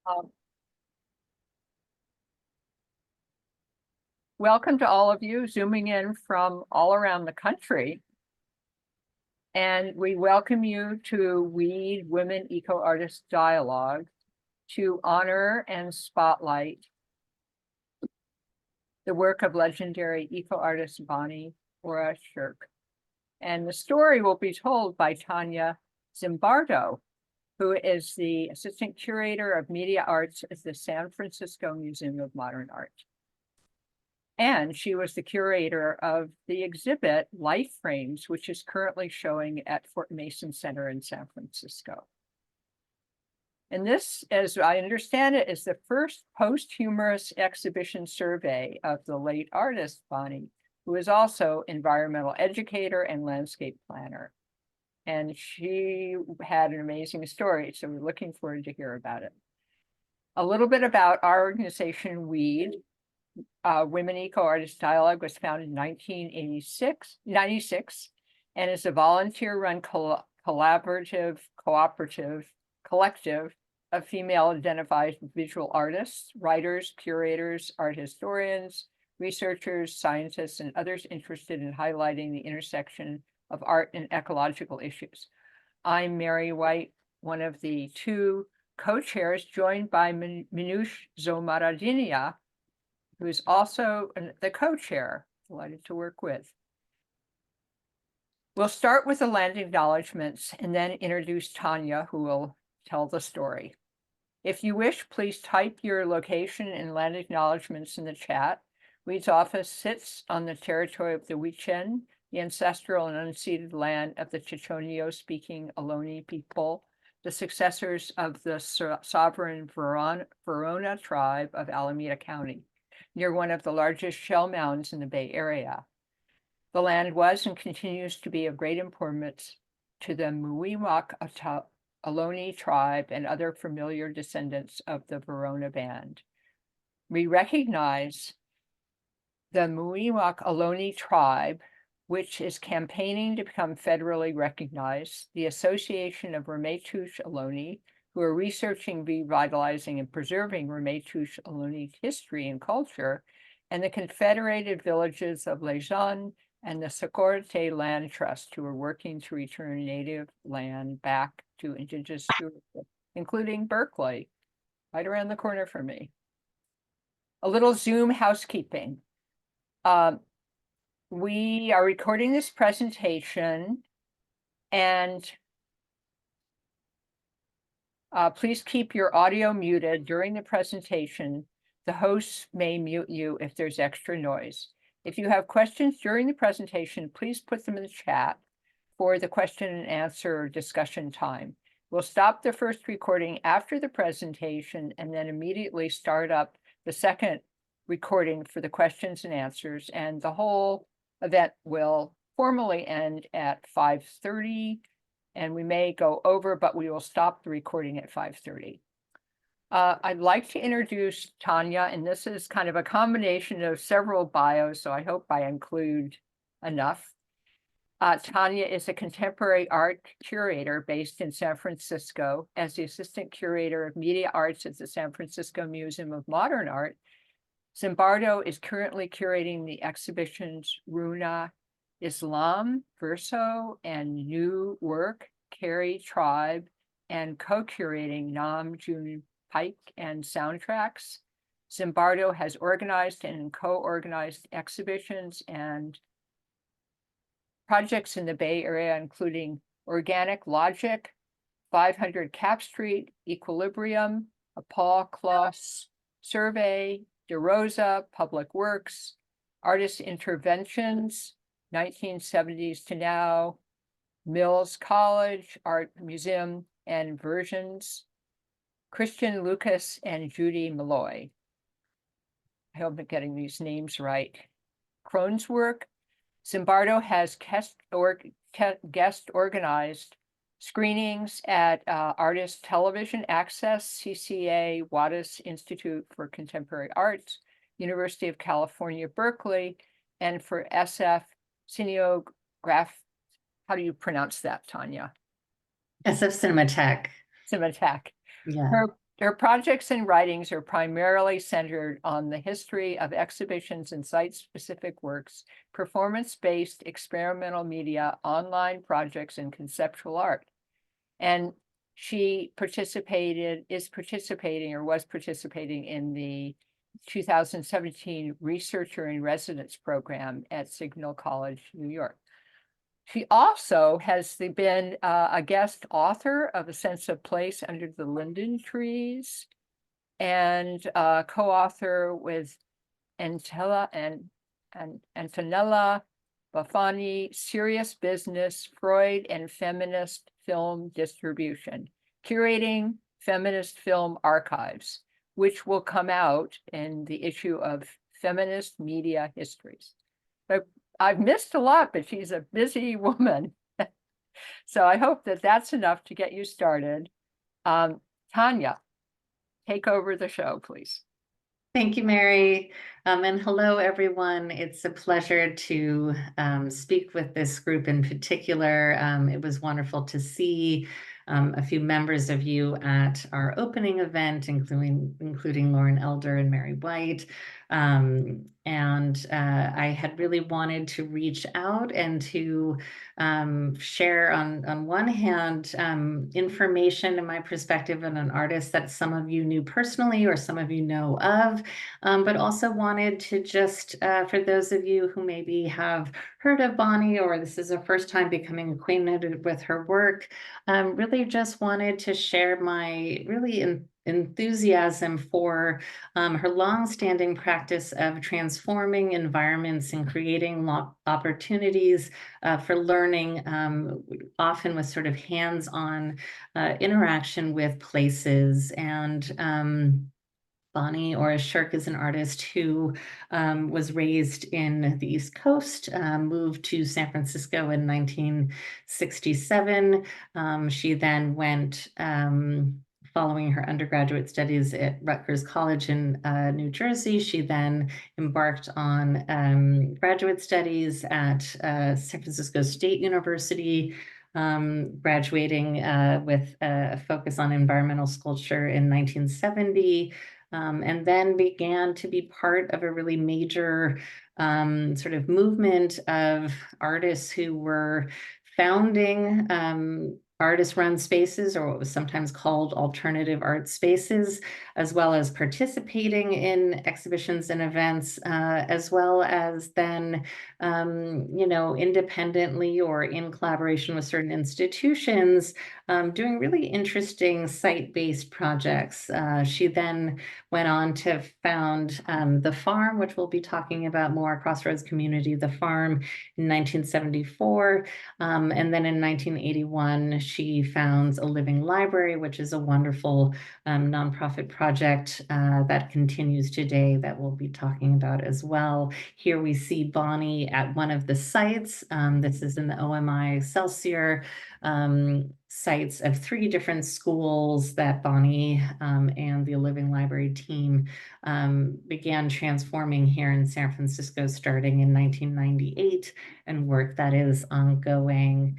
Um, Welcome to all of you zooming in from all around the country. And we welcome you to WEED Women Eco Artist Dialogue to honor and spotlight the work of legendary eco artist Bonnie Ora Sherk. And the story will be told by Tanya Zimbardo, who is the assistant curator of media arts at the San Francisco Museum of Modern Art. And she was the curator of the exhibit Life Frames, which is currently showing at Fort Mason Center in San Francisco. And this, as I understand it, is the first posthumous exhibition survey of the late artist Bonnie, who is also environmental educator and landscape planner. And she had an amazing story, so we're looking forward to hear about it. A little bit about our organization, WEED. Women Eco Artist Dialogue was founded in 96, and is a volunteer-run collaborative, cooperative, collective of female-identified visual artists, writers, curators, art historians, researchers, scientists, and others interested in highlighting the intersection of art and ecological issues. I'm Mary White, one of the two co-chairs, joined by Minouche Zomaradinia, who is also the co-chair, delighted to work with. We'll start with the land acknowledgements and then introduce Tanya, who will tell the story. If you wish, please type your location and land acknowledgements in the chat. WEED's office sits on the territory of the Wichen, the ancestral and unceded land of the Chichonio-speaking Ohlone people, the successors of the sovereign Verona tribe of Alameda County, near one of the largest shell mounds in the Bay Area. The land was and continues to be of great importance to the Muiwak Ohlone tribe and other familiar descendants of the Verona band. We recognize the Muiwak Ohlone tribe, which is campaigning to become federally recognized, the Association of Ramaytush Ohlone, who are researching, revitalizing, and preserving Ramaytush Ohlone history and culture, and the Confederated Villages of Lejeune and the Socorte Land Trust, who are working to return native land back to indigenous stewardship, including Berkeley, right around the corner from me. A little Zoom housekeeping. We are recording this presentation, and please keep your audio muted during the presentation. The hosts may mute you if there's extra noise. If you have questions during the presentation, please put them in the chat for the question and answer discussion time. We'll stop the first recording after the presentation and then immediately start up the second recording for the questions and answers, and the whole event will formally end at 5:30. And we may go over, but we will stop the recording at 5:30. I'd like to introduce Tanya, and this is kind of a combination of several bios, so I hope I include enough. Tanya is a contemporary art curator based in San Francisco. As the assistant curator of media arts at the San Francisco Museum of Modern Art, Zimbardo is currently curating the exhibitions Runa Islam, Verso, and New Work, Carrie Tribe, and co-curating Nam June Pike and Soundtracks. Zimbardo has organized and co-organized exhibitions and projects in the Bay Area, including Organic Logic, 500 Cap Street, Equilibrium, a Paul Kloss Survey, DeRosa, Public Works, Artist Interventions, 1970s to now, Mills College, Art Museum, and Versions, Christian Lucas and Judy Malloy. I hope I'm getting these names right. Crohn's work. Zimbardo has guest organized screenings at Artist Television Access, CCA, Wattis Institute for Contemporary Arts, University of California, Berkeley, and for SF Cineograph. How do you pronounce that, Tanya? SF Cinematheque. Cinematheque. Yeah. Her Their projects and writings are primarily centered on the history of exhibitions and site-specific works, performance-based experimental media, online projects, and conceptual art. And she was participating in the 2017 Researcher in Residence program at Signal College, New York. She also has been a guest author of A Sense of Place Under the Linden Trees, and co-author with Antonella Bafani, Serious Business, Freud and Feminist Film Distribution, Curating Feminist Film Archives, which will come out in the issue of Feminist Media Histories. But I've missed a lot, but she's a busy woman. So I hope that that's enough to get you started. Tanya, take over the show, please. Thank you, Mary. And hello, everyone. It's a pleasure to speak with this group in particular. It was wonderful to see a few members of you at our opening event, including Lauren Elder and Mary White. I had really wanted to reach out and to share on one hand information and my perspective on an artist that some of you knew personally or some of you know of, but also wanted to just, for those of you who maybe have heard of Bonnie or this is her first time becoming acquainted with her work, really just wanted to share my really enthusiasm for her long-standing practice of transforming environments and creating opportunities for learning, often with sort of hands-on interaction with places. And Bonnie Ora Sherk is an artist who was raised in the East Coast, moved to San Francisco in 1967. She then went, following her undergraduate studies at Rutgers College in New Jersey. She then embarked on graduate studies at San Francisco State University, graduating with a focus on environmental sculpture in 1970. And then began to be part of a really major sort of movement of artists who were founding artist-run spaces, or what was sometimes called alternative art spaces, as well as participating in exhibitions and events, as well as then, independently or in collaboration with certain institutions, doing really interesting site-based projects. She then went on to found The Farm, which we'll be talking about more, Crossroads Community, The Farm, in 1974. And then in 1981, she founds A Living Library, which is a wonderful nonprofit project that continues today that we'll be talking about as well. Here we see Bonnie at one of the sites. This is in the OMI Excelsior, sites of 3 different schools that Bonnie and the Living Library team began transforming here in San Francisco starting in 1998, and work that is ongoing.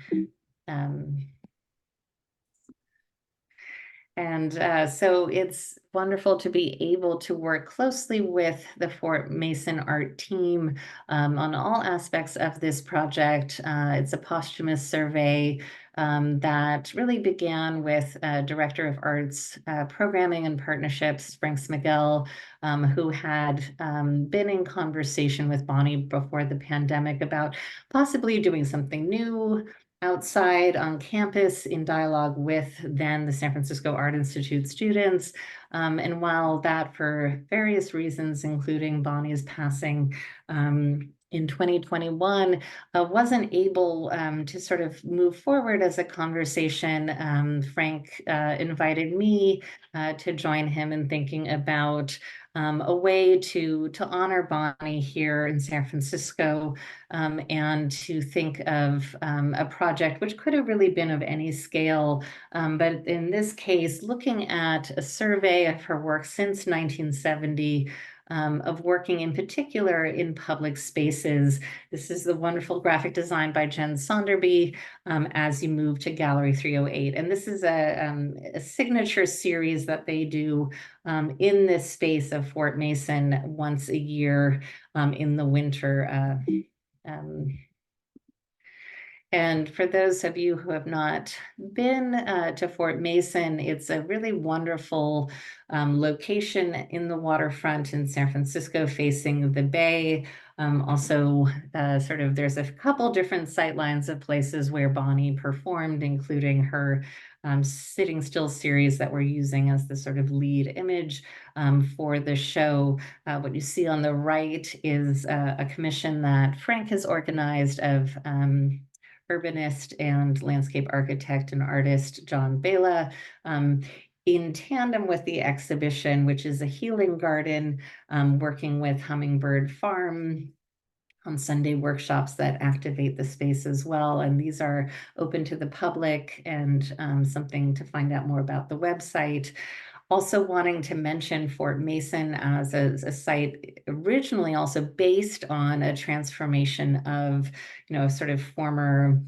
So it's wonderful to be able to work closely with the Fort Mason art team on all aspects of this project. It's a posthumous survey that really began with Director of Arts Programming and Partnerships, Frank Smigel, who had been in conversation with Bonnie before the pandemic about possibly doing something new outside on campus in dialogue with then the San Francisco Art Institute students. And while that, for various reasons, including Bonnie's passing in 2021, wasn't able to sort of move forward as a conversation, Frank invited me to join him in thinking about a way to honor Bonnie here in San Francisco, and to think of a project which could have really been of any scale, but in this case, looking at a survey of her work since 1970, of working in particular in public spaces. This is the wonderful graphic design by Jen Sonderby, as you move to Gallery 308. And this is a signature series that they do in this space of Fort Mason once a year in the winter. And for those of you who have not been to Fort Mason, it's a really wonderful location in the waterfront in San Francisco facing the bay. Also, there's a couple different sightlines of places where Bonnie performed, including her Sitting Still series that we're using as the sort of lead image for the show. What you see on the right is a commission that Frank has organized of urbanist and landscape architect and artist John Bela, in tandem with the exhibition, which is a healing garden, working with Hummingbird Farm on Sunday workshops that activate the space as well. And these are open to the public, and something to find out more about the website. Also wanting to mention Fort Mason as a site originally also based on a transformation of, sort of former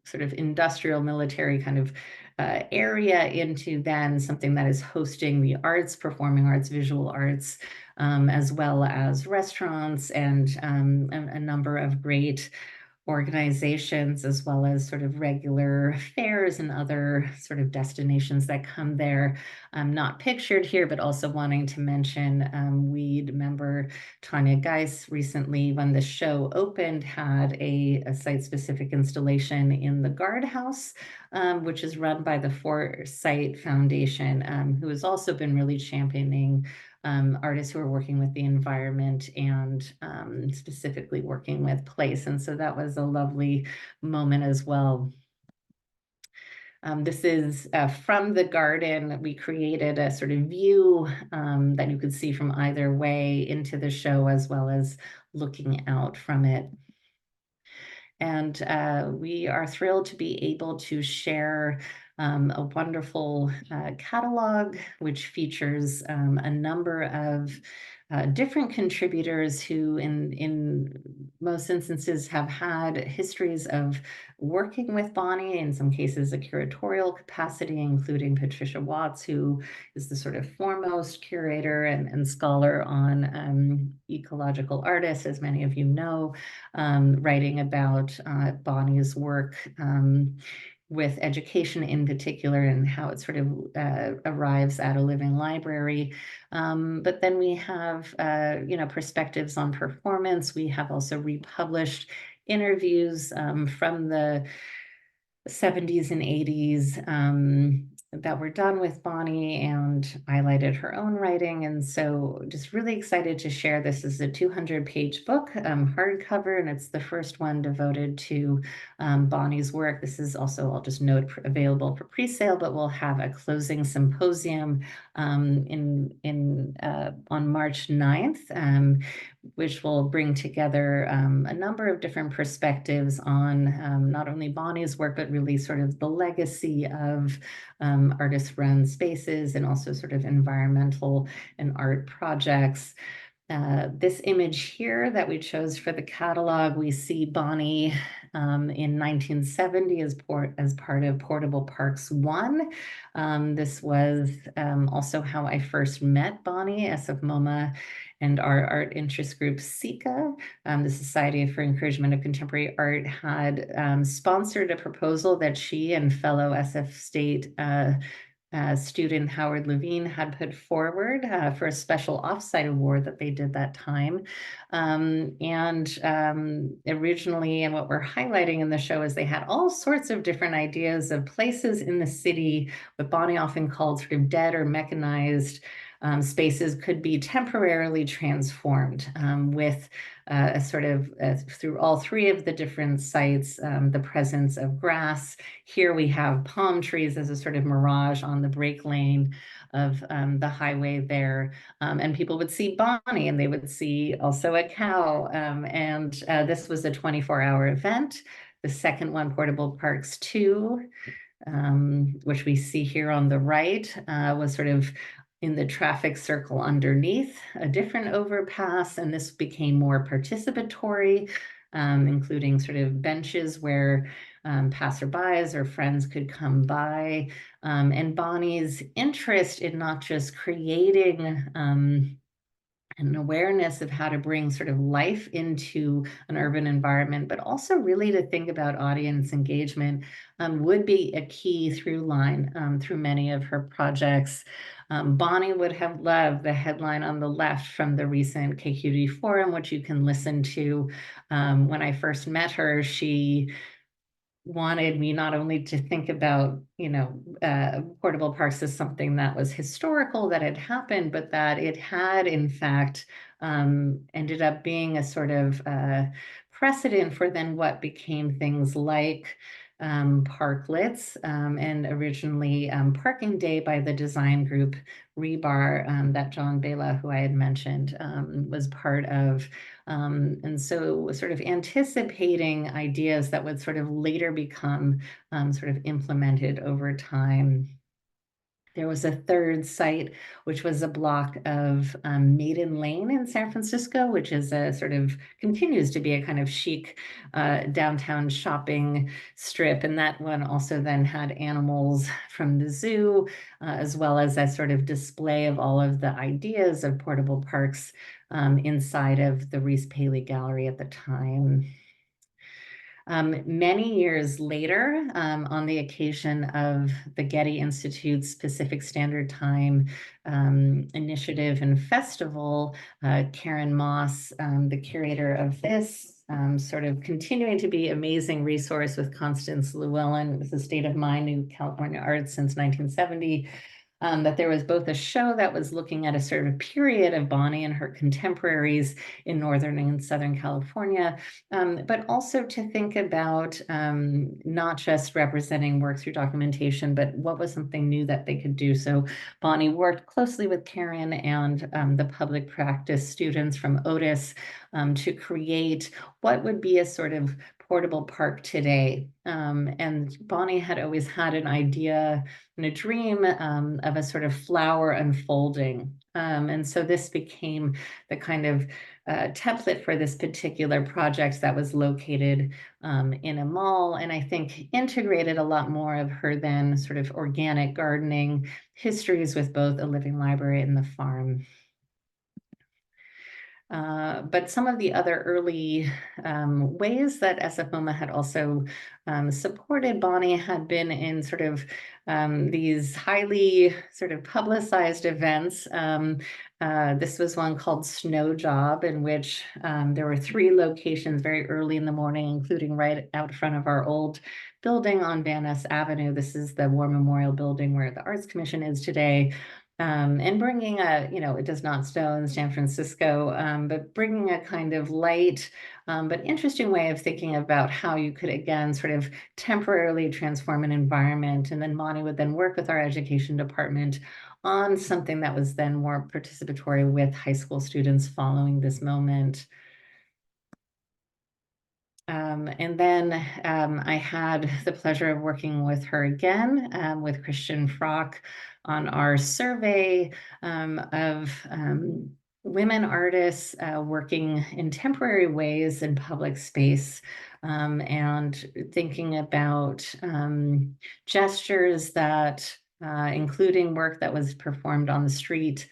sort of industrial military kind of area into then something that is hosting the arts, performing arts, visual arts, as well as restaurants and a number of great organizations, as well as sort of regular fairs and other sort of destinations that come there. Not pictured here, but also wanting to mention WEED member Tanya Geis recently, when the show opened, had a site-specific installation in the guardhouse, which is run by the Foresight Foundation, who has also been really championing artists who are working with the environment and specifically working with place. And so that was a lovely moment as well. This is from the garden. We created a sort of view that you could see from either way into the show, as well as looking out from it. And we are thrilled to be able to share a wonderful catalog, which features a number of different contributors who in most instances have had histories of working with Bonnie, in some cases a curatorial capacity, including Patricia Watts, who is the sort of foremost curator and scholar on ecological artists, as many of you know, writing about Bonnie's work with education in particular, and how it sort of arrives at a living library. But then we have, perspectives on performance. We have also republished interviews from the 70s and 80s that were done with Bonnie, and highlighted her own writing. And so just really excited to share. This is a 200-page book, hardcover, and it's the first one devoted to Bonnie's work. This is also, I'll just note, available for pre-sale, but we'll have a closing symposium on March 9th, which will bring together a number of different perspectives on not only Bonnie's work, but really sort of the legacy of artist-run spaces, and also sort of environmental and art projects. This image here that we chose for the catalog, we see Bonnie in 1970 as part of Portable Parks 1. This was also how I first met Bonnie, SF MoMA, and our art interest group, SICA, the Society for Encouragement of Contemporary Art, had sponsored a proposal that she and fellow SF State student Howard Levine had put forward for a special offsite award that they did that time. Originally, and what we're highlighting in the show, is they had all sorts of different ideas of places in the city, what Bonnie often called sort of dead or mechanized spaces, could be temporarily transformed with a sort of through all three of the different sites, the presence of grass. Here we have palm trees as a sort of mirage on the brake lane of the highway there. And people would see Bonnie, and they would see also a cow. This was a 24-hour event. The second one, Portable Parks 2, which we see here on the right, was sort of in the traffic circle underneath a different overpass, and this became more participatory, including sort of benches where passerbys or friends could come by. And Bonnie's interest in not just creating an awareness of how to bring sort of life into an urban environment, but also really to think about audience engagement would be a key through line through many of her projects. Bonnie would have loved the headline on the left from the recent KQD forum, which you can listen to. When I first met her, she wanted me not only to think about, portable parks as something that was historical, that had happened, but that it had, in fact, ended up being a sort of precedent for then what became things like parklets, and originally Parking Day by the design group Rebar that John Bela, who I had mentioned, was part of. And so sort of anticipating ideas that would sort of later become sort of implemented over time. There was a third site, which was a block of Maiden Lane in San Francisco, which is a sort of continues to be a kind of chic downtown shopping strip. And that one also then had animals from the zoo, as well as a sort of display of all of the ideas of portable parks inside of the Reese Paley Gallery at the time. Many years later, on the occasion of the Getty Institute's Pacific Standard Time initiative and festival, Karen Moss, the curator of this, sort of continuing to be amazing resource with Constance Llewellyn with the State of Mind in California Arts since 1970. That there was both a show that was looking at a sort of period of Bonnie and her contemporaries in Northern and Southern California, but also to think about not just representing work through documentation, but what was something new that they could do. So Bonnie worked closely with Karen and the public practice students from Otis to create what would be a sort of portable park today. And Bonnie had always had an idea and a dream of a sort of flower unfolding. And so this became the kind of template for this particular project that was located in a mall, and I think integrated a lot more of her then sort of organic gardening histories with both a living library and the farm. But some of the other early ways that SF-MoMA had also supported Bonnie had been in sort of these highly sort of publicized events. This was one called Snow Job, in which there were 3 locations very early in the morning, including right out front of our old building on Van Ness Avenue. This is the War Memorial Building where the Arts Commission is today. And bringing it does not snow in San Francisco, but bringing a kind of light, but interesting way of thinking about how you could, again, sort of temporarily transform an environment. And then Bonnie would then work with our education department on something that was then more participatory with high school students following this moment. And then I had the pleasure of working with her again, with Christian Frock, on our survey of women artists working in temporary ways in public space, and thinking about gestures that, including work that was performed on the street.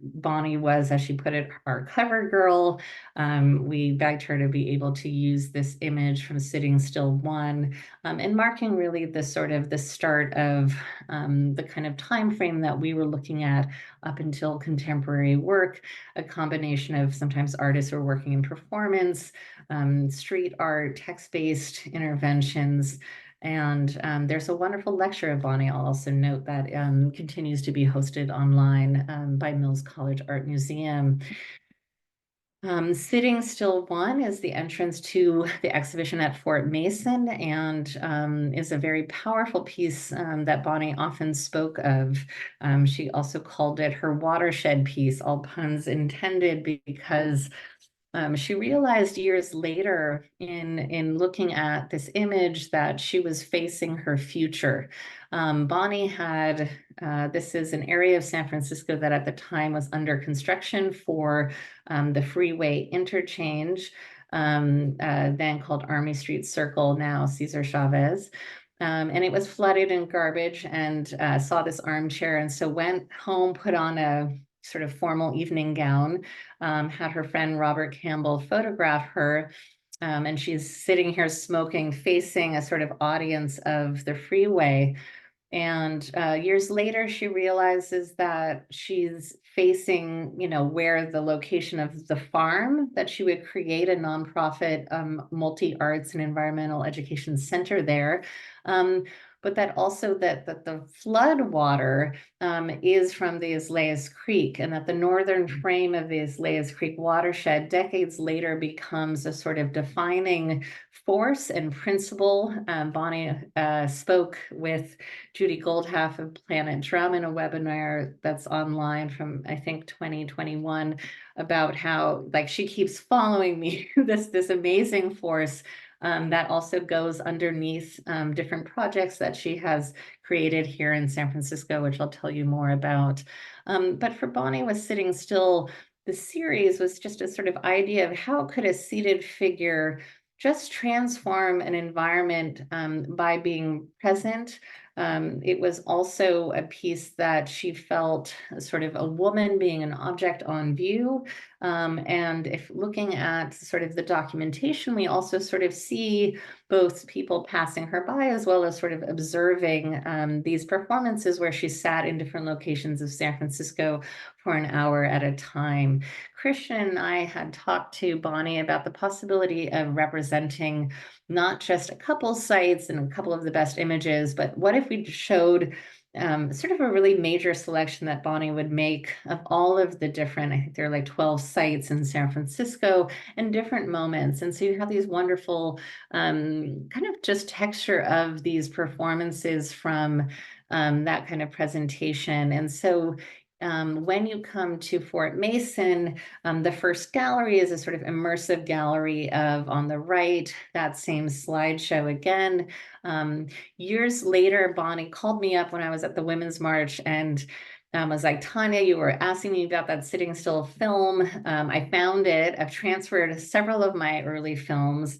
Bonnie was, as she put it, our cover girl. We begged her to be able to use this image from Sitting Still 1, and marking really the sort of the start of the kind of time frame that we were looking at up until contemporary work, a combination of sometimes artists who are working in performance, street art, text-based interventions. And there's a wonderful lecture of Bonnie, I'll also note, that continues to be hosted online by Mills College Art Museum. Sitting Still 1 is the entrance to the exhibition at Fort Mason, and is a very powerful piece that Bonnie often spoke of. She also called it her watershed piece, all puns intended, because she realized years later in looking at this image that she was facing her future. Bonnie had, this is an area of San Francisco that at the time was under construction for the freeway interchange, then called Army Street Circle, now Cesar Chavez. And it was flooded in garbage, and saw this armchair, and so went home, put on a sort of formal evening gown, had her friend Robert Campbell photograph her, and she's sitting here smoking, facing a sort of audience of the freeway. And years later, she realizes that she's facing, where the location of the farm that she would create a nonprofit multi-arts and environmental education center there. But that also that the flood water is from the Islayas Creek, and that the northern frame of the Islayas Creek watershed decades later becomes a sort of defining force and principle. Bonnie spoke with Judy Goldhalf of Planet Drum in a webinar that's online from, I think, 2021, about how, like, she keeps following me, this amazing force that also goes underneath different projects that she has created here in San Francisco, which I'll tell you more about. But for Bonnie Was Sitting Still, the series was just a sort of idea of how could a seated figure just transform an environment by being present. It was also a piece that she felt sort of a woman being an object on view. And if looking at sort of the documentation, we also sort of see both people passing her by as well as sort of observing these performances where she sat in different locations of San Francisco for an hour at a time. Christian and I had talked to Bonnie about the possibility of representing not just a couple sites and a couple of the best images, but what if we showed sort of a really major selection that Bonnie would make of all of the different, I think there are like 12 sites in San Francisco and different moments. And so you have these wonderful kind of just texture of these performances from that kind of presentation. And so when you come to Fort Mason, the first gallery is a sort of immersive gallery of, on the right, that same slideshow again. Years later, Bonnie called me up when I was at the Women's March and was like, Tanya, you were asking me about that Sitting Still film. I found it. I've transferred several of my early films.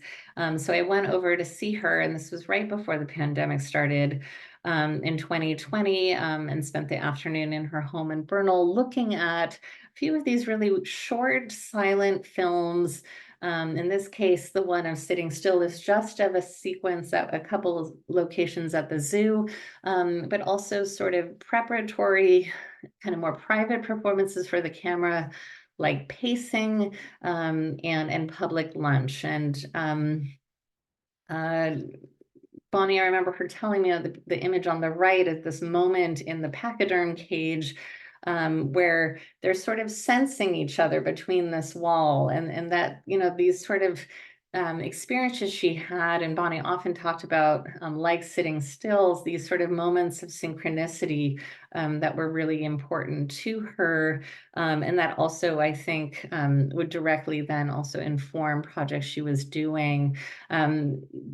So I went over to see her, and this was right before the pandemic started. In 2020, and spent the afternoon in her home in Bernal looking at a few of these really short, silent films. In this case, the one of Sitting Still is just of a sequence at a couple of locations at the zoo, but also sort of preparatory, kind of more private performances for the camera, like pacing and public lunch. And Bonnie, I remember her telling me the image on the right at this moment in the pachyderm cage where they're sort of sensing each other between this wall, and that, these sort of experiences she had, and Bonnie often talked about like sitting stills, these sort of moments of synchronicity that were really important to her, and that also, I think, would directly then also inform projects she was doing.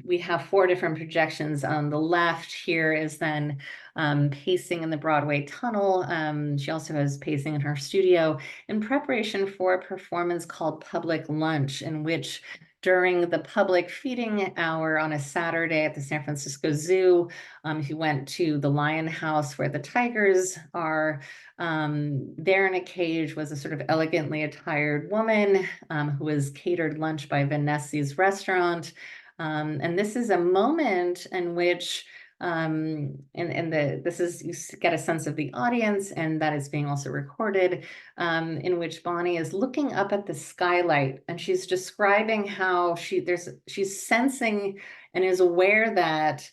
We have 4 different projections. On the left here is then pacing in the Broadway tunnel. She also has pacing in her studio in preparation for a performance called Public Lunch, in which during the public feeding hour on a Saturday at the San Francisco Zoo, he went to the Lion House where the tigers are. There in a cage was a sort of elegantly attired woman who was catered lunch by Vanessi's restaurant. And this is a moment in which this is, you get a sense of the audience, and that is being also recorded, in which Bonnie is looking up at the skylight, and she's describing how she's sensing and is aware that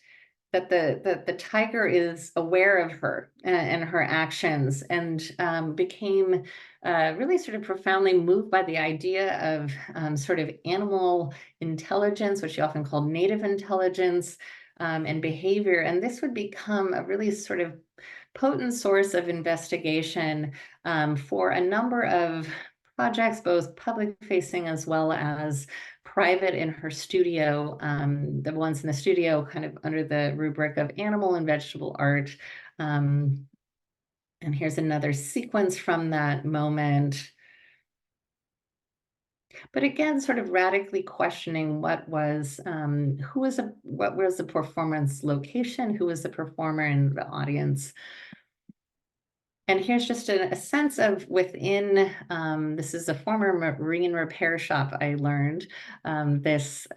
the tiger is aware of her and her actions, and became really sort of profoundly moved by the idea of sort of animal intelligence, which she often called native intelligence, and behavior. And this would become a really sort of potent source of investigation for a number of projects, both public facing as well as private in her studio. The ones in the studio kind of under the rubric of animal and vegetable art. And here's another sequence from that moment. But again, sort of radically questioning what was the performance location, who was the performer and the audience. And here's just a sense of within, this is a former marine repair shop, I learned, this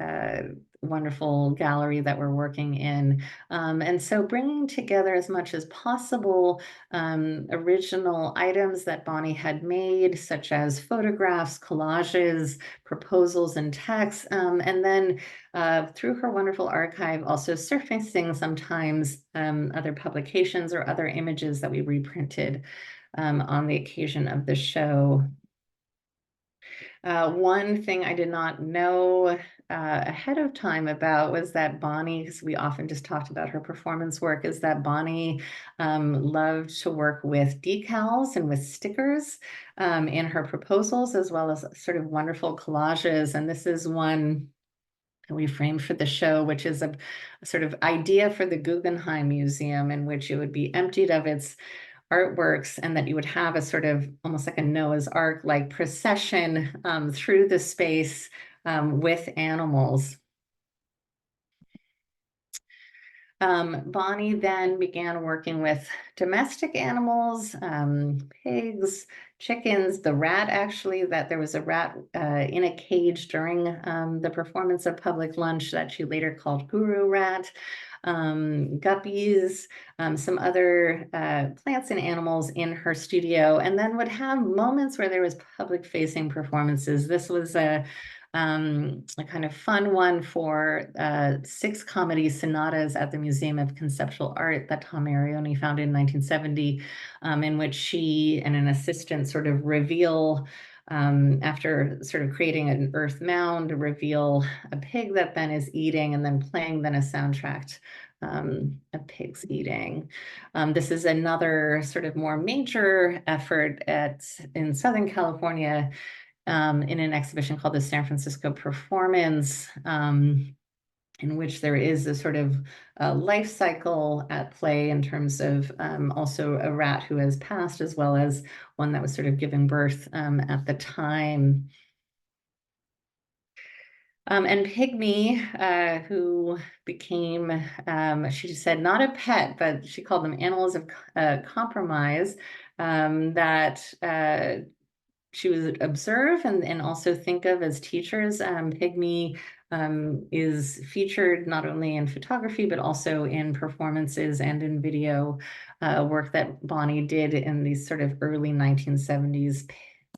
wonderful gallery that we're working in. And so bringing together as much as possible original items that Bonnie had made, such as photographs, collages, proposals, and texts. And then through her wonderful archive, also surfacing sometimes other publications or other images that we reprinted on the occasion of the show. One thing I did not know ahead of time about was that Bonnie, because we often just talked about her performance work, is that Bonnie loved to work with decals and with stickers in her proposals, as well as sort of wonderful collages. And this is one we framed for the show, which is a sort of idea for the Guggenheim Museum, in which it would be emptied of its artworks and that you would have a sort of almost like a Noah's Ark like procession through the space with animals. Bonnie then began working with domestic animals, pigs, chickens, the rat, actually, that there was a rat in a cage during the performance of Public Lunch that she later called Guru Rat, guppies, some other plants and animals in her studio, and then would have moments where there was public-facing performances. This was a kind of fun one for 6 comedy sonatas at the Museum of Conceptual Art that Tom Marioni founded in 1970, in which she and an assistant sort of reveal, after sort of creating an earth mound, reveal a pig that then is eating, and then playing then a soundtrack of pigs eating. This is another sort of more major effort in Southern California, in an exhibition called the San Francisco Performance, in which there is a sort of life cycle at play in terms of also a rat who has passed, as well as one that was sort of giving birth at the time. And Pygmy, who became, she said, not a pet, but she called them animals of compromise, that she would observe and also think of as teachers. Pygmy is featured not only in photography, but also in performances and in video work that Bonnie did in these sort of early 1970s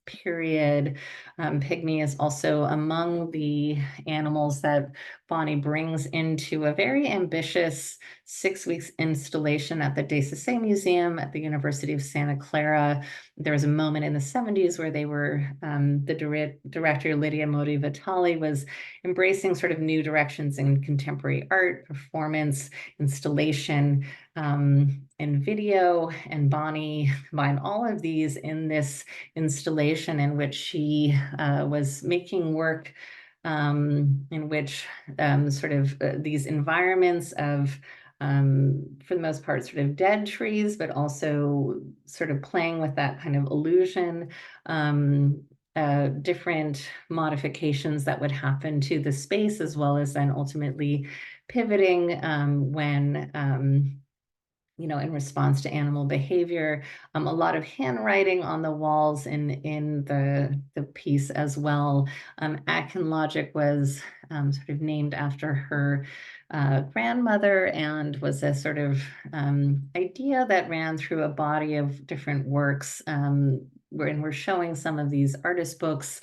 period. Pygmy is also among the animals that Bonnie brings into a very ambitious 6 weeks installation at the Desassay Museum at the University of Santa Clara. There was a moment in the 70s where they were, the director Lydia Modi Vitali was embracing sort of new directions in contemporary art, performance, installation, and video, and Bonnie combined all of these in this installation in which she was making work in which sort of these environments of, for the most part, sort of dead trees, but also sort of playing with that kind of illusion, different modifications that would happen to the space, as well as then ultimately pivoting when in response to animal behavior. A lot of handwriting on the walls in the piece as well. Atkin Logic was sort of named after her grandmother, and was a sort of idea that ran through a body of different works, and we're showing some of these artist books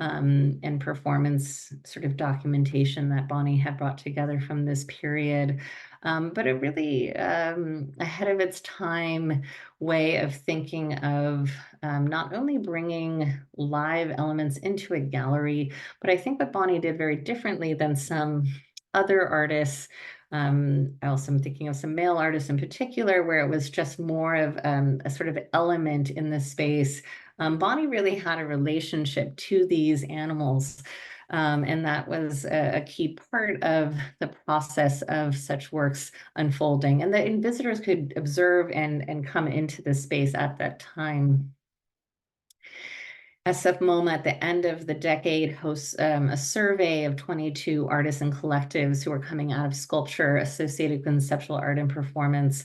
and performance sort of documentation that Bonnie had brought together from this period. But a really ahead of its time way of thinking of not only bringing live elements into a gallery, but I think what Bonnie did very differently than some other artists. I also am thinking of some male artists in particular, where it was just more of a sort of element in the space, Bonnie really had a relationship to these animals. And that was a key part of the process of such works unfolding, and that visitors could observe and come into the space at that time. SF MoMA at the end of the decade hosts a survey of 22 artists and collectives who are coming out of sculpture associated conceptual art and performance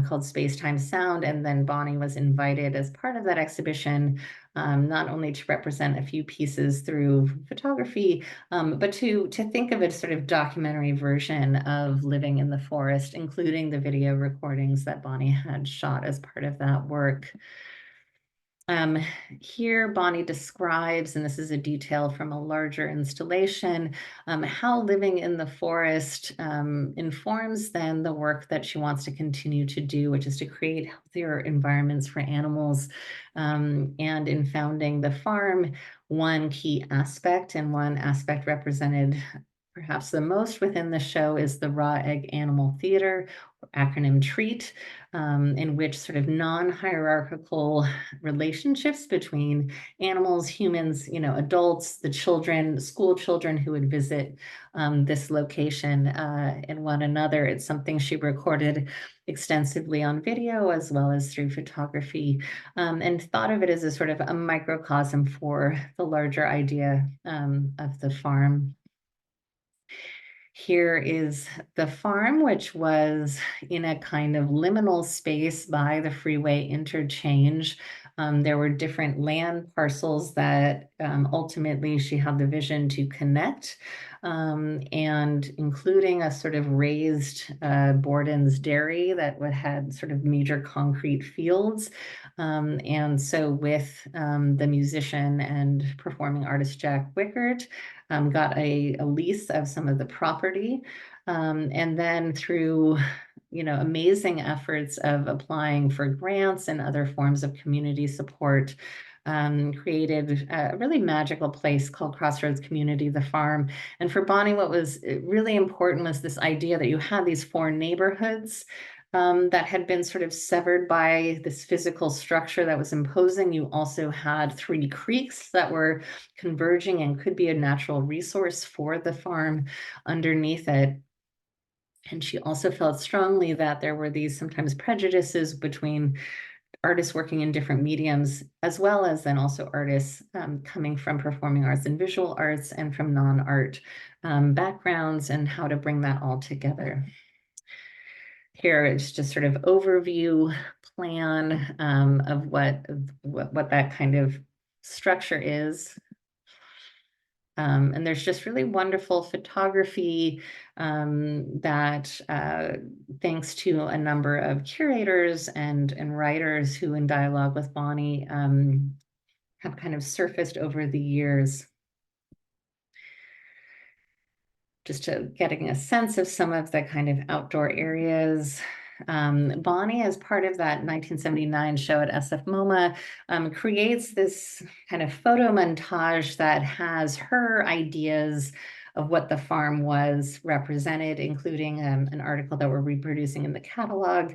called Space Time Sound. And then Bonnie was invited as part of that exhibition, not only to represent a few pieces through photography, but to think of a sort of documentary version of living in the forest, including the video recordings that Bonnie had shot as part of that work. Here, Bonnie describes, and this is a detail from a larger installation, how living in the forest informs then the work that she wants to continue to do, which is to create healthier environments for animals. And in founding the farm, one key aspect, and one aspect represented perhaps the most within the show, is the Raw Egg Animal Theater, or acronym TREAT, in which sort of non-hierarchical relationships between animals, humans, adults, the children, school children who would visit this location and one another. It's something she recorded extensively on video as well as through photography, and thought of it as a sort of a microcosm for the larger idea of the farm. Here is the farm, which was in a kind of liminal space by the freeway interchange. There were different land parcels that ultimately she had the vision to connect, and including a sort of raised Borden's dairy that had sort of major concrete fields. And so with the musician and performing artist Jack Wickert, got a lease of some of the property, and then through amazing efforts of applying for grants and other forms of community support, created a really magical place called Crossroads Community, the farm. And for Bonnie, what was really important was this idea that you had these 4 neighborhoods that had been sort of severed by this physical structure that was imposing. You also had 3 creeks that were converging and could be a natural resource for the farm underneath it. And she also felt strongly that there were these sometimes prejudices between artists working in different mediums, as well as then also artists coming from performing arts and visual arts and from non-art backgrounds, and how to bring that all together. Here is just sort of overview plan of what that kind of structure is. And there's just really wonderful photography that, thanks to a number of curators and writers who, in dialogue with Bonnie, have kind of surfaced over the years. Just to getting a sense of some of the kind of outdoor areas. Bonnie, as part of that 1979 show at SF MoMA, creates this kind of photo montage that has her ideas of what the farm was represented, including an article that we're reproducing in the catalog.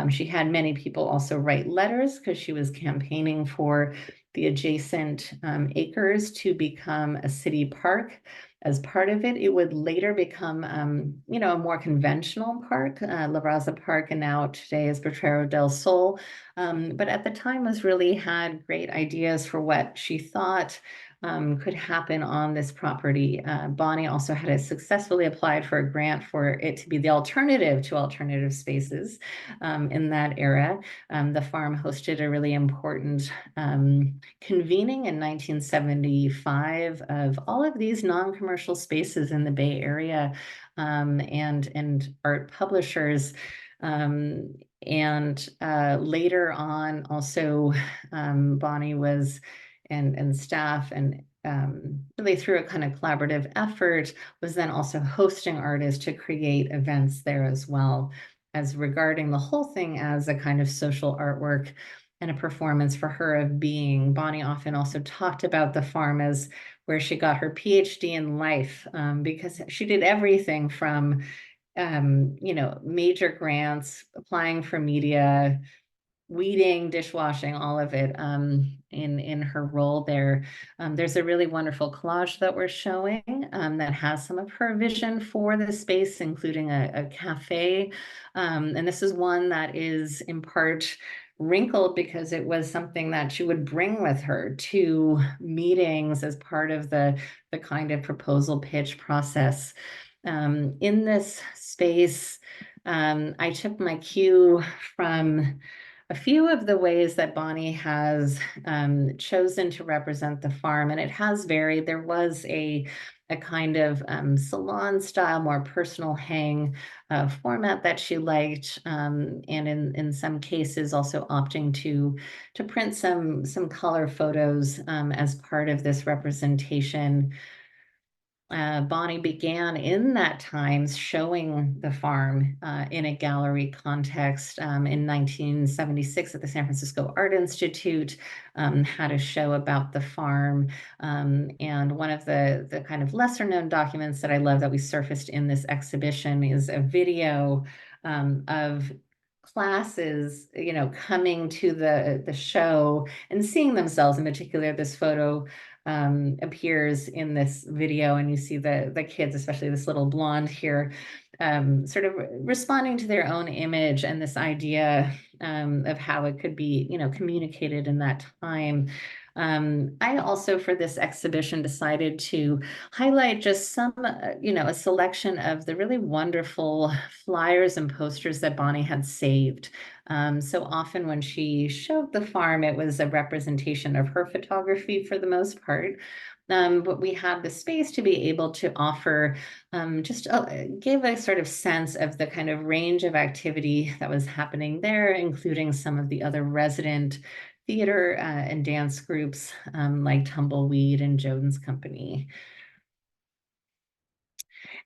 She had many people also write letters because she was campaigning for the adjacent acres to become a city park. As part of it, it would later become, a more conventional park, La Raza Park, and now today is Potrero del Sol. But at the time was really had great ideas for what she thought could happen on this property. Bonnie also had successfully applied for a grant for it to be the alternative to alternative spaces in that era. The farm hosted a really important convening in 1975 of all of these non-commercial spaces in the Bay Area, and art publishers. And later on, also Bonnie was and staff, and really through a kind of collaborative effort, was then also hosting artists to create events there as well, as regarding the whole thing as a kind of social artwork and a performance for her of being. Bonnie often also talked about the farm as where she got her PhD in life, because she did everything from major grants, applying for media, weeding, dishwashing, all of it in her role there. There's a really wonderful collage that we're showing that has some of her vision for the space, including a cafe. And this is one that is in part wrinkled because it was something that she would bring with her to meetings as part of the kind of proposal pitch process. In this space, I took my cue from a few of the ways that Bonnie has chosen to represent the farm, and it has varied. There was a kind of salon style, more personal hang format that she liked, and in some cases also opting to print some color photos as part of this representation. Bonnie began in that time showing the farm in a gallery context in 1976 at the San Francisco Art Institute, had a show about the farm. And one of the kind of lesser known documents that I love that we surfaced in this exhibition is a video of classes, coming to the show and seeing themselves. In particular, this photo appears in this video, and you see the kids, especially this little blonde here, sort of responding to their own image and this idea of how it could be, communicated in that time. I also, for this exhibition, decided to highlight just some, a selection of the really wonderful flyers and posters that Bonnie had saved. So often when she showed the farm, it was a representation of her photography for the most part. But we had the space to be able to offer, give a sort of sense of the kind of range of activity that was happening there, including some of the other resident theater and dance groups like Tumbleweed and Jones Company.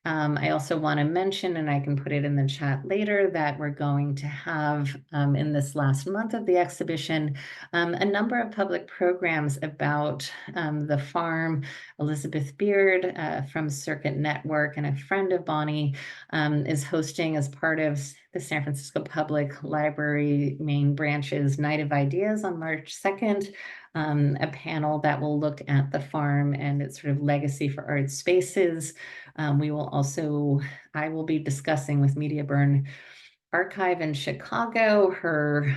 I also want to mention, and I can put it in the chat later, that we're going to have in this last month of the exhibition a number of public programs about the farm. Elizabeth Beard from Circuit Network and a friend of Bonnie is hosting, as part of the San Francisco Public Library main branch's Night of Ideas on March 2nd, a panel that will look at the farm and its sort of legacy for art spaces. I will be discussing with Media Burn Archive in Chicago, her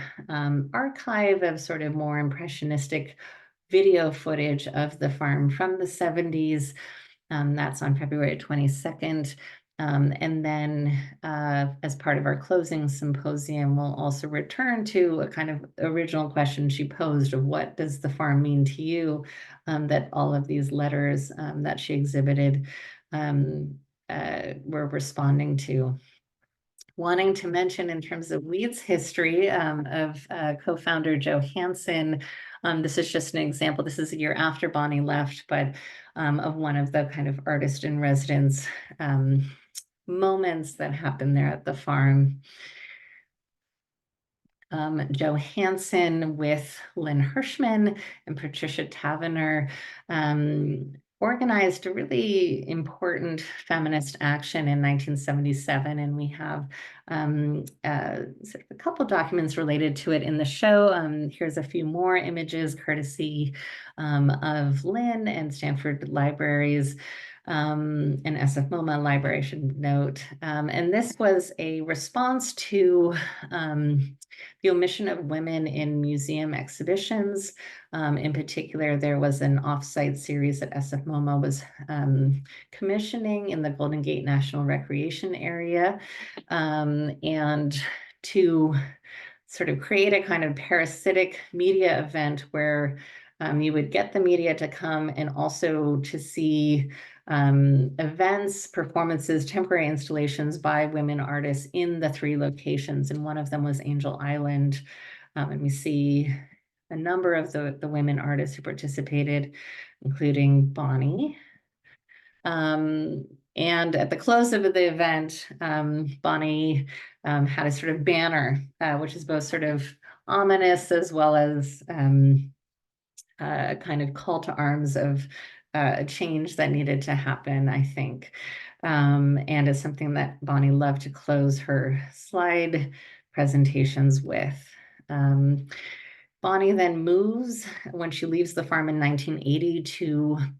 archive of sort of more impressionistic video footage of the farm from the 70s. That's on February 22nd. And then as part of our closing symposium, we'll also return to a kind of original question she posed of what does the farm mean to you, that all of these letters that she exhibited were responding to. Wanting to mention, in terms of Weed's history of co-founder Joe Hansen, this is just an example. This is a year after Bonnie left, but of one of the kind of artist in residence moments that happened there at the farm. Joe Hansen with Lynn Hirschman and Patricia Tavener organized a really important feminist action in 1977, and we have sort of a couple documents related to it in the show. Here's a few more images courtesy of Lynn and Stanford Libraries. And SF MoMA library, I should note. And this was a response to the omission of women in museum exhibitions. In particular, there was an offsite series that SF MoMA was commissioning in the Golden Gate National Recreation Area. And to sort of create a kind of parasitic media event where you would get the media to come and also to see events, performances, temporary installations by women artists in the 3 locations. And one of them was Angel Island. And we see a number of the women artists who participated, including Bonnie. And at the close of the event, Bonnie had a sort of banner, which is both sort of ominous as well as a kind of call to arms of a change that needed to happen, I think. And it's something that Bonnie loved to close her slide presentations with. Bonnie then moves when she leaves the farm in 1980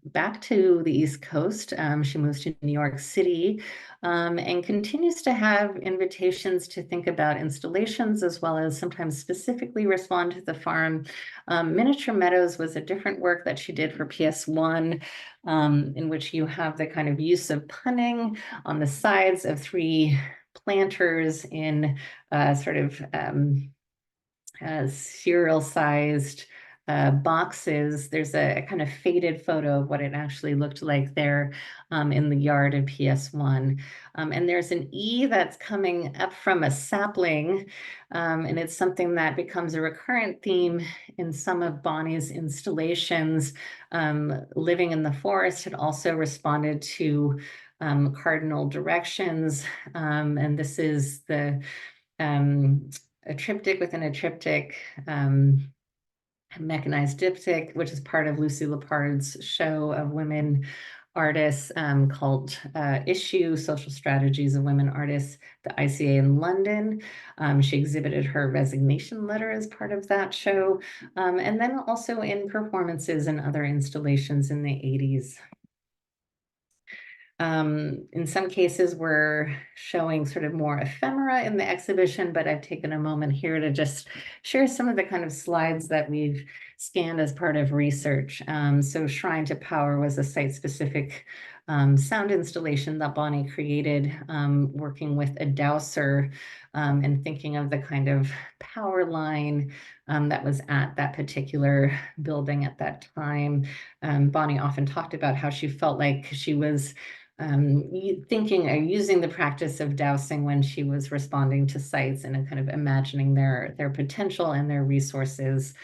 back to the East Coast. She moves to New York City and continues to have invitations to think about installations, as well as sometimes specifically respond to the farm. Miniature Meadows was a different work that she did for PS1, in which you have the kind of use of punning on the sides of three planters in sort of serial-sized boxes. There's a kind of faded photo of what it actually looked like there in the yard of PS1. And there's an E that's coming up from a sapling, and it's something that becomes a recurrent theme in some of Bonnie's installations. Living in the Forest had also responded to cardinal directions, and this is the a triptych within a triptych, a mechanized diptych, which is part of Lucy Lepard's show of women artists called Issue, Social Strategies of Women Artists, the ICA in London. She exhibited her resignation letter as part of that show, and then also in performances and other installations in the 80s. In some cases, we're showing sort of more ephemera in the exhibition, but I've taken a moment here to just share some of the kind of slides that we've scanned as part of research. So Shrine to Power was a site-specific sound installation that Bonnie created, working with a dowser and thinking of the kind of power line that was at that particular building at that time. Bonnie often talked about how she felt like she was thinking or using the practice of dowsing when she was responding to sites and kind of imagining their potential and their resources.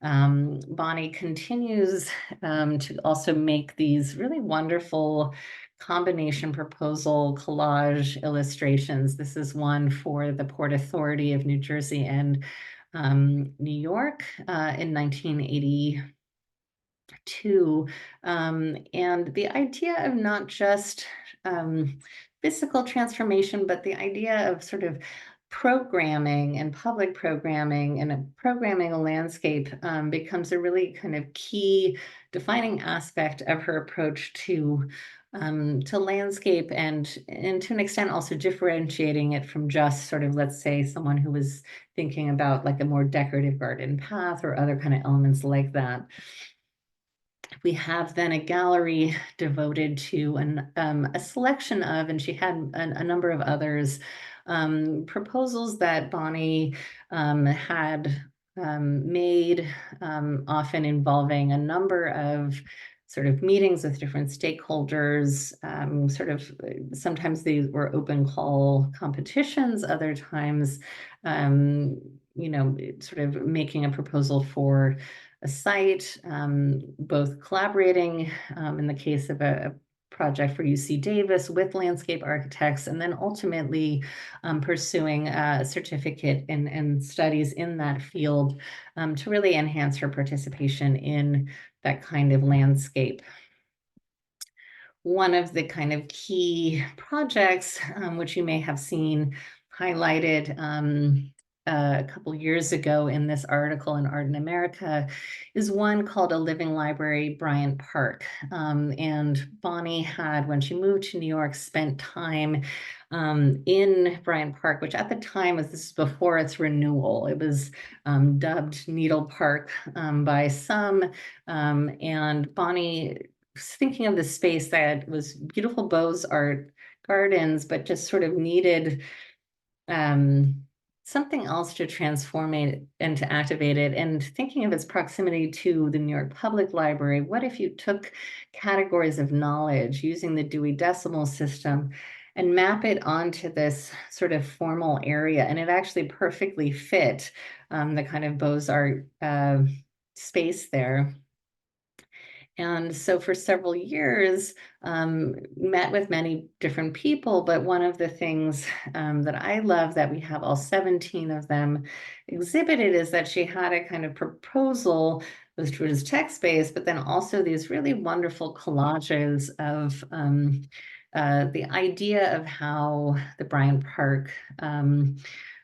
Bonnie continues to also make these really wonderful combination proposal collage illustrations. This is one for the Port Authority of New Jersey and New York in 1982. And the idea of not just physical transformation, but the idea of sort of programming and public programming and programming a landscape becomes a really kind of key defining aspect of her approach to landscape, and to an extent also differentiating it from just sort of, let's say, someone who was thinking about like a more decorative garden path or other kind of elements like that. We have then a gallery devoted to a selection of, and she had a number of others, proposals that Bonnie had made, often involving a number of sort of meetings with different stakeholders. Sometimes these were open call competitions, other times, sort of making a proposal for a site, both collaborating in the case of a project for UC Davis with landscape architects, and then ultimately pursuing a certificate and studies in that field to really enhance her participation in that kind of landscape. One of the kind of key projects, which you may have seen highlighted a couple years ago in this article in Art in America, is one called A Living Library, Bryant Park. And Bonnie had, when she moved to New York, spent time in Bryant Park, which at the time this is before its renewal. It was dubbed Needle Park by some, and Bonnie was thinking of the space that was beautiful Beaux-Art gardens, but just sort of needed something else to transform it and to activate it. And thinking of its proximity to the New York Public Library, what if you took categories of knowledge using the Dewey Decimal System and map it onto this sort of formal area? And it actually perfectly fit the kind of Beaux-Art space there. And so for several years, met with many different people, but one of the things that I love that we have all 17 of them exhibited is that she had a kind of proposal, which was text-based, but then also these really wonderful collages of the idea of how the Bryant Park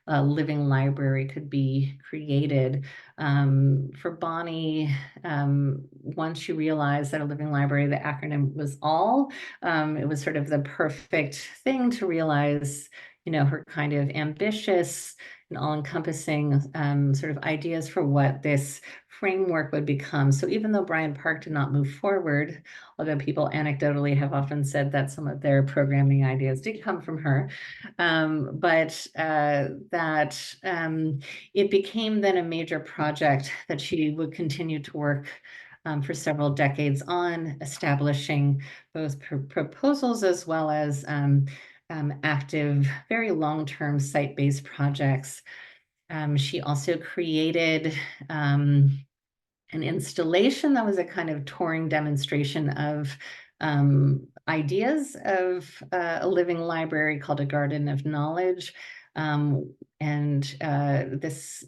living library could be created. For Bonnie, once she realized that a living library, the acronym was ALL, it was sort of the perfect thing to realize, her kind of ambitious and all-encompassing sort of ideas for what this framework would become. So even though Bryant Park did not move forward, although people anecdotally have often said that some of their programming ideas did come from her, it became then a major project that she would continue to work for several decades on, establishing both proposals as well as active, very long-term site-based projects. She also created an installation that was a kind of touring demonstration of ideas of a living library called a Garden of Knowledge. This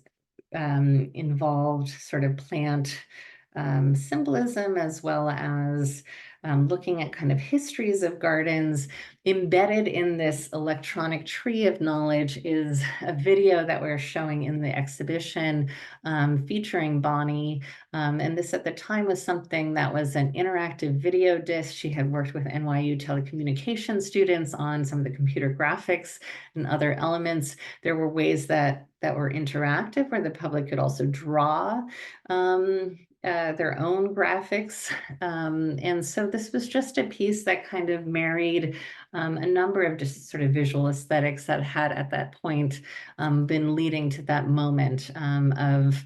involved sort of plant symbolism as well as looking at kind of histories of gardens. Embedded in this electronic tree of knowledge is a video that we're showing in the exhibition featuring Bonnie. And this at the time was something that was an interactive video disc. She had worked with NYU telecommunication students on some of the computer graphics and other elements. There were ways that were interactive where the public could also draw their own graphics. And so this was just a piece that kind of married a number of just sort of visual aesthetics that had at that point been leading to that moment of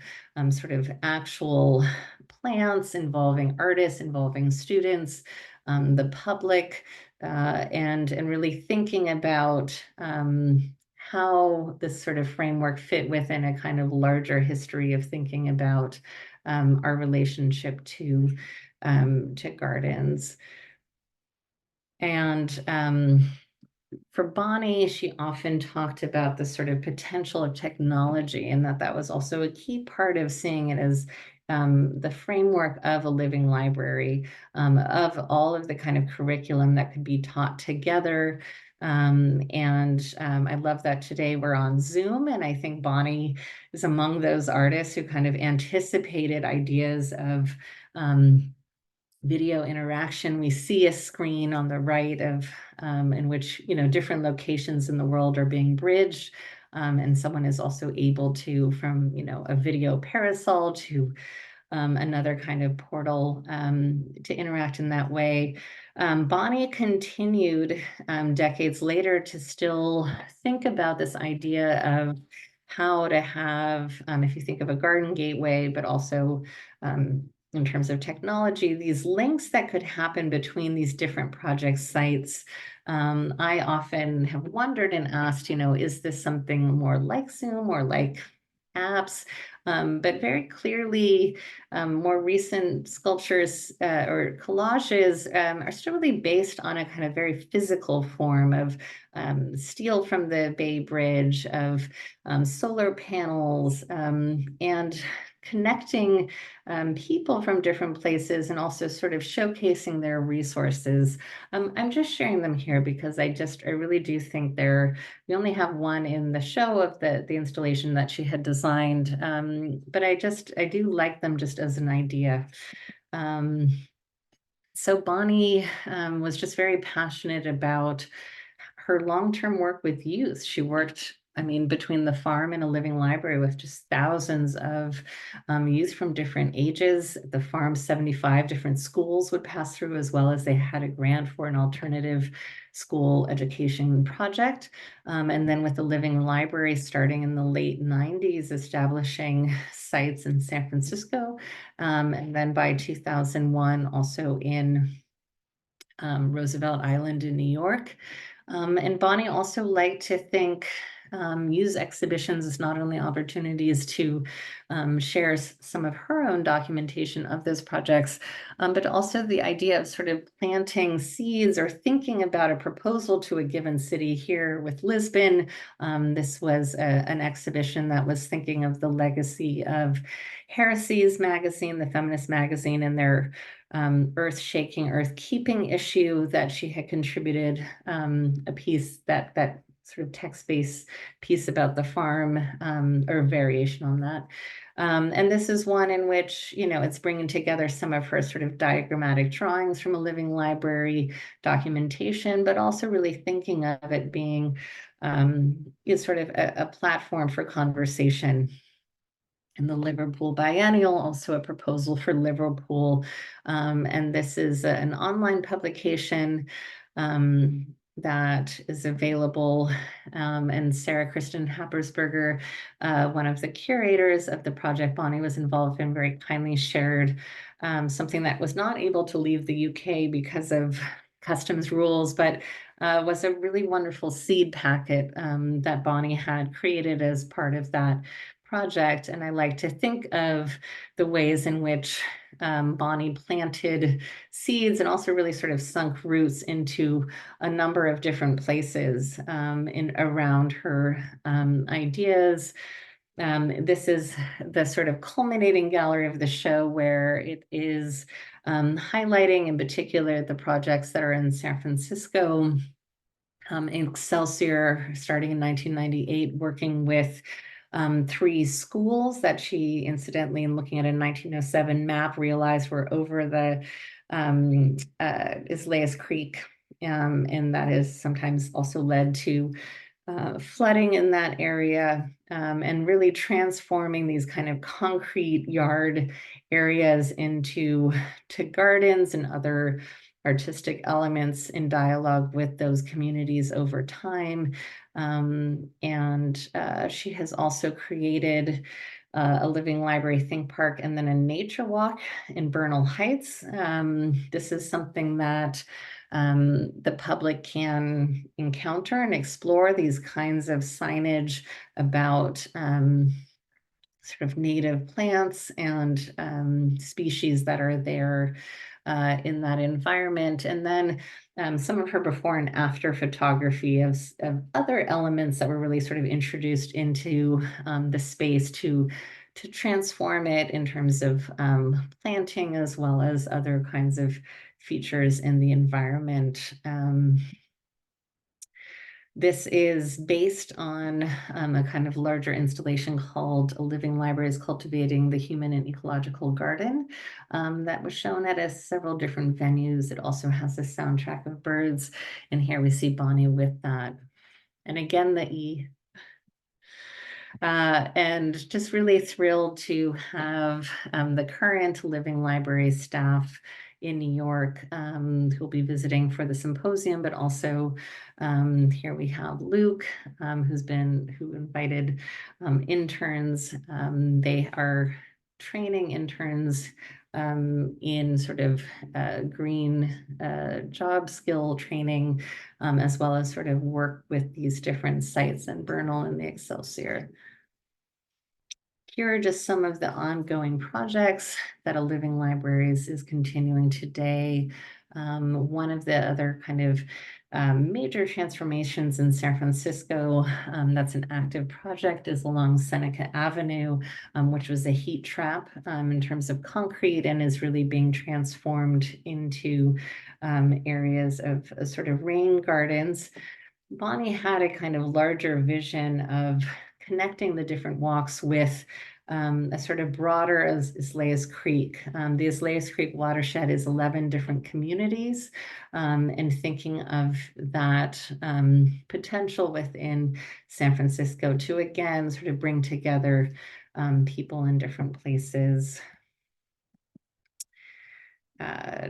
sort of actual plants involving artists, involving students, the public, and really thinking about how this sort of framework fit within a kind of larger history of thinking about our relationship to gardens. And for Bonnie, she often talked about the sort of potential of technology, and that was also a key part of seeing it as the framework of a living library, of all of the kind of curriculum that could be taught together. I love that today we're on Zoom, and I think Bonnie is among those artists who kind of anticipated ideas of video interaction. We see a screen on the right of in which different locations in the world are being bridged, and someone is also able to, from a video parasol to another kind of portal to interact in that way. Bonnie continued decades later to still think about this idea of how to have, if you think of a garden gateway, but also in terms of technology, these links that could happen between these different project sites. I often have wondered and asked, is this something more like Zoom or like apps? But very clearly, more recent sculptures or collages are still really based on a kind of very physical form of steel from the Bay Bridge, of solar panels, and connecting people from different places and also sort of showcasing their resources. I'm just sharing them here because I really do think we only have one in the show of the installation that she had designed, but I do like them just as an idea. So Bonnie was just very passionate about her long-term work with youth. She worked, between the farm and a living library with just thousands of youth from different ages. The farm, 75 different schools would pass through, as well as they had a grant for an alternative school education project. And then with the living library starting in the late 90s, establishing sites in San Francisco. And then by 2001, also in Roosevelt Island in New York. And Bonnie also liked to use exhibitions as not only opportunities to share some of her own documentation of those projects, but also the idea of sort of planting seeds or thinking about a proposal to a given city. Here with Lisbon, this was an exhibition that was thinking of the legacy of Heresy's magazine, the feminist magazine, and their earth-shaking, earth-keeping issue that she had contributed, a piece that sort of text-based piece about the farm, or variation on that. And this is one in which, it's bringing together some of her sort of diagrammatic drawings from a living library documentation, but also really thinking of it being is sort of a platform for conversation. In the Liverpool Biennial, also a proposal for Liverpool. And this is an online publication that is available. And Sarah Kristen Happersberger, one of the curators of the project Bonnie was involved in, very kindly shared something that was not able to leave the UK because of customs rules, but was a really wonderful seed packet that Bonnie had created as part of that project. And I like to think of the ways in which Bonnie planted seeds and also really sort of sunk roots into a number of different places in around her ideas. This is the sort of culminating gallery of the show, where it is highlighting in particular the projects that are in San Francisco, in Excelsior, starting in 1998, working with 3 schools that she incidentally, in looking at a 1907 map, realized were over the Islayas Creek. And that has sometimes also led to flooding in that area, and really transforming these kind of concrete yard areas into gardens and other artistic elements in dialogue with those communities over time. And she has also created a living library think park and then a nature walk in Bernal Heights. This is something that the public can encounter and explore, these kinds of signage about sort of native plants and species that are there in that environment. And then some of her before and after photography of other elements that were really sort of introduced into the space to transform it in terms of planting, as well as other kinds of features in the environment. This is based on a kind of larger installation called A Living Library is Cultivating the Human and Ecological Garden, that was shown at several different venues. It also has a soundtrack of birds, and here we see Bonnie with that. And again, the E. And just really thrilled to have the current Living Library staff in New York, who'll be visiting for the symposium, but also here we have Luke, who invited interns. They are training interns in sort of green job skill training, as well as sort of work with these different sites in Bernal and the Excelsior. Here are just some of the ongoing projects that A Living Libraries is continuing today. One of the other kind of major transformations in San Francisco that's an active project is along Seneca Avenue, which was a heat trap in terms of concrete, and is really being transformed into areas of sort of rain gardens. Bonnie had a kind of larger vision of connecting the different walks with a sort of broader Islayas Creek. The Islayas Creek watershed is 11 different communities, and thinking of that potential within San Francisco to again sort of bring together people in different places.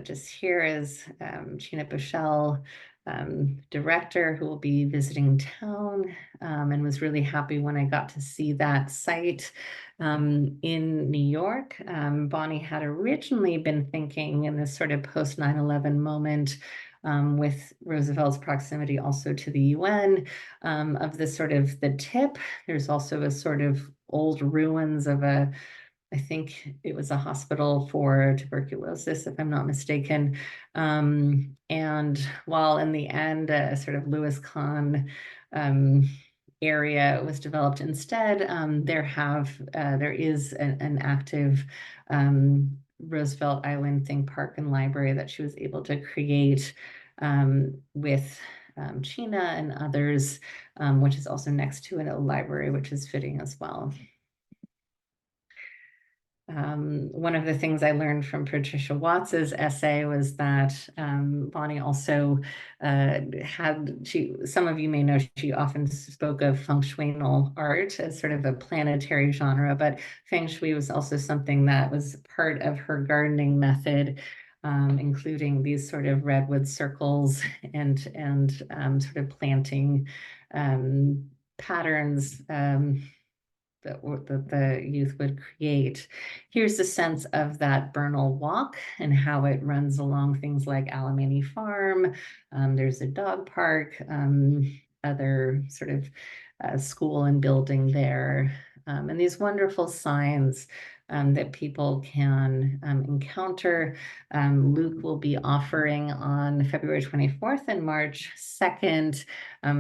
Just here is Gina Bushell, director, who will be visiting town, and was really happy when I got to see that site in New York. Bonnie had originally been thinking in this sort of post 9/11 moment, with Roosevelt's proximity also to the UN, of the sort of the tip. There's also a sort of old ruins of I think it was a hospital for tuberculosis, if I'm not mistaken. And while in the end, a sort of Lewis Kahn area was developed instead, there is an active Roosevelt Island Think Park and Library that she was able to create with China and others, which is also next to a library, which is fitting as well. One of the things I learned from Patricia Watts's essay was that Bonnie also some of you may know, she often spoke of feng shuial art as sort of a planetary genre, but feng shui was also something that was part of her gardening method, including these sort of redwood circles and sort of planting patterns that the youth would create. Here's a sense of that Bernal walk and how it runs along things like Alamany Farm. There's a dog park, other sort of school and building there, and these wonderful signs that people can encounter. Luke will be offering on February 24th and March 2nd,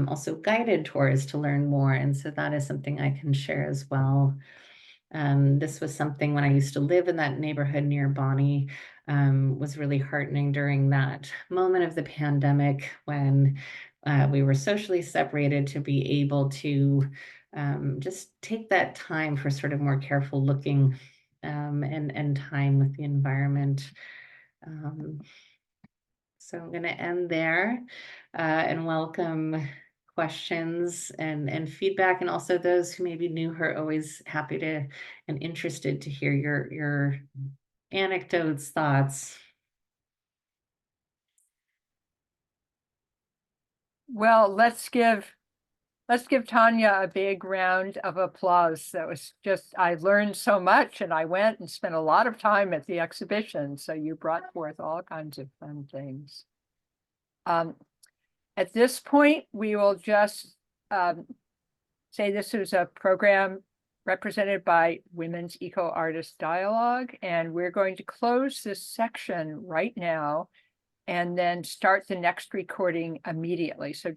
also guided tours to learn more. And so that is something I can share as well. This was something when I used to live in that neighborhood near Bonnie, was really heartening during that moment of the pandemic when we were socially separated, to be able to just take that time for sort of more careful looking and time with the environment. So I'm going to end there and welcome questions and feedback, and also those who maybe knew her. Always happy to and interested to hear your anecdotes, thoughts. Well, let's give Tanya a big round of applause. That was just, I learned so much, and I went and spent a lot of time at the exhibition. So you brought forth all kinds of fun things. At this point, we will just say this was a program represented by Women's Eco Artist Dialogue, and we're going to close this section right now and then start the next recording immediately. So